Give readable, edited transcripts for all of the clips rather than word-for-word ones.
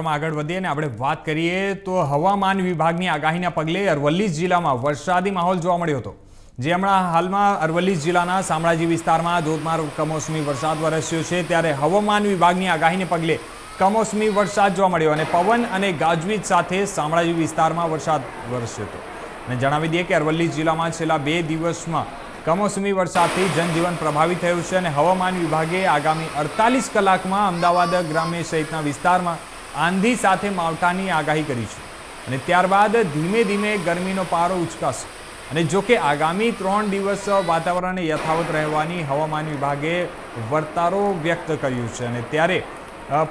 આગળ વધીએ અને આપણે વાત કરીએ તો હવામાન વિભાગની આગાહીના પગલે અરવલ્લી જિલ્લામાં વરસાદી માહોલ જોવા મળ્યો હતો। જે હમણાં હાલમાં અરવલ્લી જિલ્લાના શામળાજી વિસ્તારમાં ધોધમાર કમોસમી વરસાદ વરસ્યો છે, ત્યારે હવામાન વિભાગની આગાહીને પગલે કમોસમી વરસાદ જોવા મળ્યો અને પવન અને ગાજવીજ સાથે શામળાજી વિસ્તારમાં વરસાદ વરસ્યો હતો। અને જણાવી દઈએ કે અરવલ્લી જિલ્લામાં છેલ્લા 2 દિવસમાં કમોસમી વરસાદથી જનજીવન પ્રભાવિત થયું છે અને હવામાન વિભાગે આગામી 48 કલાકમાં અમદાવાદ ગ્રામ્ય સહિતના વિસ્તારમાં આંધી સાથે માવઠાની આગાહી કરી છે અને ત્યારબાદ ધીમે ધીમે ગરમીનો પારો ઉચકાશે। અને જો કે આગામી 3 દિવસ વાતાવરણ યથાવત રહેવાની હવામાન વિભાગે વર્તારો વ્યક્ત કર્યું છે અને ત્યારે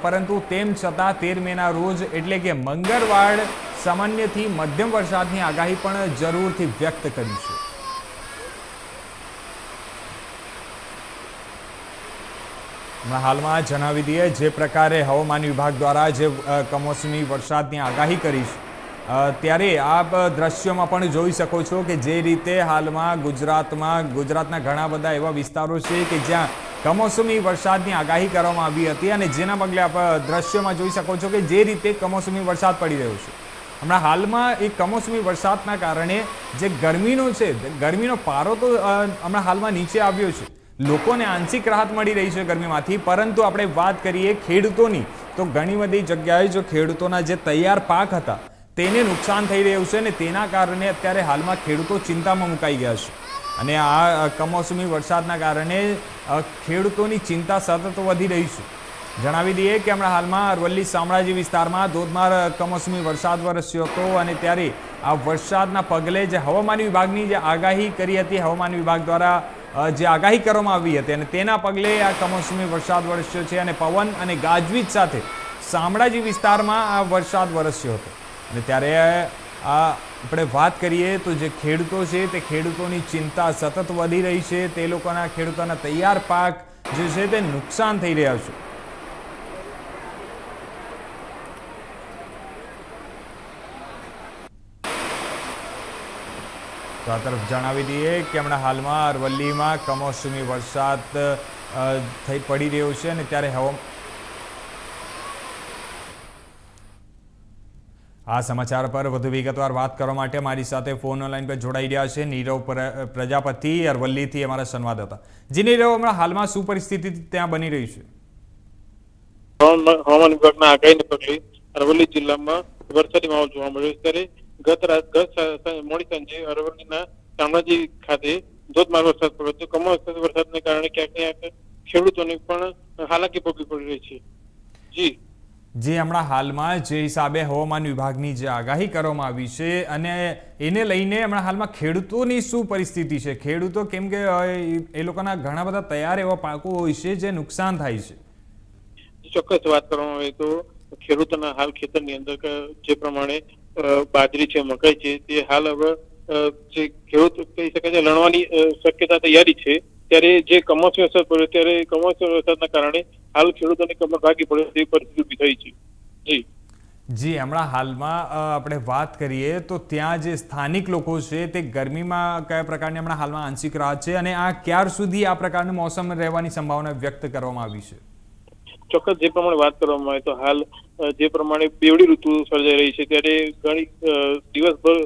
પરંતુ તેમ છતાં 13 મેના રોજ એટલે કે મંગળવાર સામાન્યથી મધ્યમ વરસાદની આગાહી પણ જરૂરથી વ્યક્ત કરી છે। હાલમાં જણાવી દઈએ જે પ્રકારે હવામાન વિભાગ દ્વારા જે કમોસમી વરસાદની આગાહી કરી છે, ત્યારે આપ દ્રશ્યોમાં પણ જોઈ શકો છો કે જે રીતે હાલમાં ગુજરાતના ઘણા બધા એવા વિસ્તારો છે કે જ્યાં કમોસમી વરસાદની આગાહી કરવામાં આવી હતી અને જેના પગલે આપ દ્રશ્યોમાં જોઈ શકો છો કે જે રીતે કમોસમી વરસાદ પડી રહ્યો છે। હમણાં હાલમાં એ કમોસમી વરસાદના કારણે જે ગરમીનો પારો તો હમણાં હાલમાં નીચે આવ્યો છે, લોકોને આંશિક રાહત મળી રહી છે ગરમીમાંથી। પરંતુ આપણે વાત કરીએ ખેડૂતોની તો ઘણી બધી જગ્યાએ જો ખેડૂતોના જે તૈયાર પાક હતા તેને નુકસાન થઈ રહ્યું છે અને તેના કારણે અત્યારે હાલમાં ખેડૂતો ચિંતામાં મુકાઈ ગયા છે અને આ કમોસમી વરસાદના કારણે ખેડૂતોની ચિંતા સતત વધી રહી છે। જણાવી દઈએ કે હમણાં હાલમાં અરવલ્લી શામળાજી વિસ્તારમાં ધોધમાર કમોસમી વરસાદ વરસ્યો હતો અને ત્યારે આ વરસાદના પગલે જે હવામાન વિભાગની જે આગાહી કરી હતી, હવામાન વિભાગ દ્વારા જે આગાહી કરવામાં આવી હતી અને તેના પગલે આ કમોસમી વરસાદ વરસ્યો છે અને પવન અને ગાજવીજ સાથે શામળાજી વિસ્તારમાં આ વરસાદ વરસ્યો હતો અને ત્યારે આપણે વાત કરીએ તો જે ખેડૂતો છે તે ખેડૂતોની ચિંતા સતત વધી રહી છે, તે ખેડૂતોના તૈયાર પાક જે છે તે નુકસાન થઈ રહ્યા છે। તો આ તરફ જણાવી દઈએ કે હમણાં હાલમાં અરવલ્લીમાં કમોસમી વરસાદ પડી રહ્યો છે અને ત્યારે આ સમાચાર પર વધુ વિગતવાર વાત કરવા માટે મારી સાથે ફોન ઓનલાઈન પર જોડાઈ રહ્યા છે નીરવ પ્રજાપતિ અરવલ્લીથી અમારા સંવાદદાતા। જી નીરવ, હમણાં હાલમાં શું પરિસ્થિતિ ત્યાં બની રહી છે? હવામાન વિભાગના આગાહીને પગલે અરવલ્લી જિલ્લામાં વરસાદી માહોલ જોવા મળ્યો છે। ગત મોડી સાંજે અરવલ્લીના શામળાજી ખાતે ધોધમાર વરસાદ પડ્યો હતો। કમોસમી વરસાદને કારણે ક્યાંક ને ક્યાંક ખેડૂતોને પણ હાલાકી ભોગવી પડી રહી છે। જી હમણાં હાલમાં જે હિસાબે હવામાન વિભાગની જે આગાહી કરવામાં આવી છે અને એને લઈને હમણાં હાલમાં ખેડૂતોની શું પરિસ્થિતિ છે? ખેડૂતો કેમ કે એ લોકોના ઘણા બધા તૈયાર એવા પાકો હોય છે જે નુકસાન થાય છે। ચોક્કસ વાત કરવામાં આવે તો ખેડૂતોના હાલ ખેતરની અંદર જે પ્રમાણે બાજરી છે, મકાઈ છે, તે હાલ હવે જે ખેડૂત કહી શકાય છે લણવાની શક્યતા તૈયારી છે, ત્યારે જે કમોસમી વરસાદ પડ્યો ત્યારે કમોસમી વરસાદના કારણે હાલ ખેડૂતોને કમર ભાગી પડે તેવી પરિસ્થિતિ થઈ છે। જી હમણાં હાલમાં આપણે વાત કરીએ તો ત્યાં જે સ્થાનિક લોકો છે તે ગરમીમાં કયા પ્રકારની હમણાં હાલમાં આંશિક રાહત છે અને આ ક્યાર સુધી આ પ્રકારનું મોસમ રહેવાની સંભાવના વ્યક્ત કરવામાં આવી છે? ચોક્કસ જે પ્રમાણે વાત કરવામાં આવે તો હાલ જે પ્રમાણે બેવડી ઋતુ સર્જાઈ રહી છે, ત્યારે ઘણી દિવસભર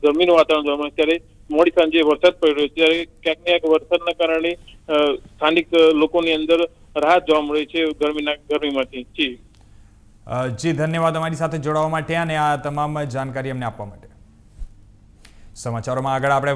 ગરમીનું વાતાવરણ જોવા મળે, ત્યારે મોડી સાંજે વરસાદ પડી રહ્યો છે, ત્યારે ક્યાંક ને ક્યાંક વરસાદના કારણે સ્થાનિક લોકોની અંદર રાહત જોવા મળે છે ગરમીમાંથી। જી ધન્યવાદ અમારી સાથે જોડાવા માટે અને આ તમામ જાણકારી અમને આપવા માટે। સમાચારોમાં આગળ આપણે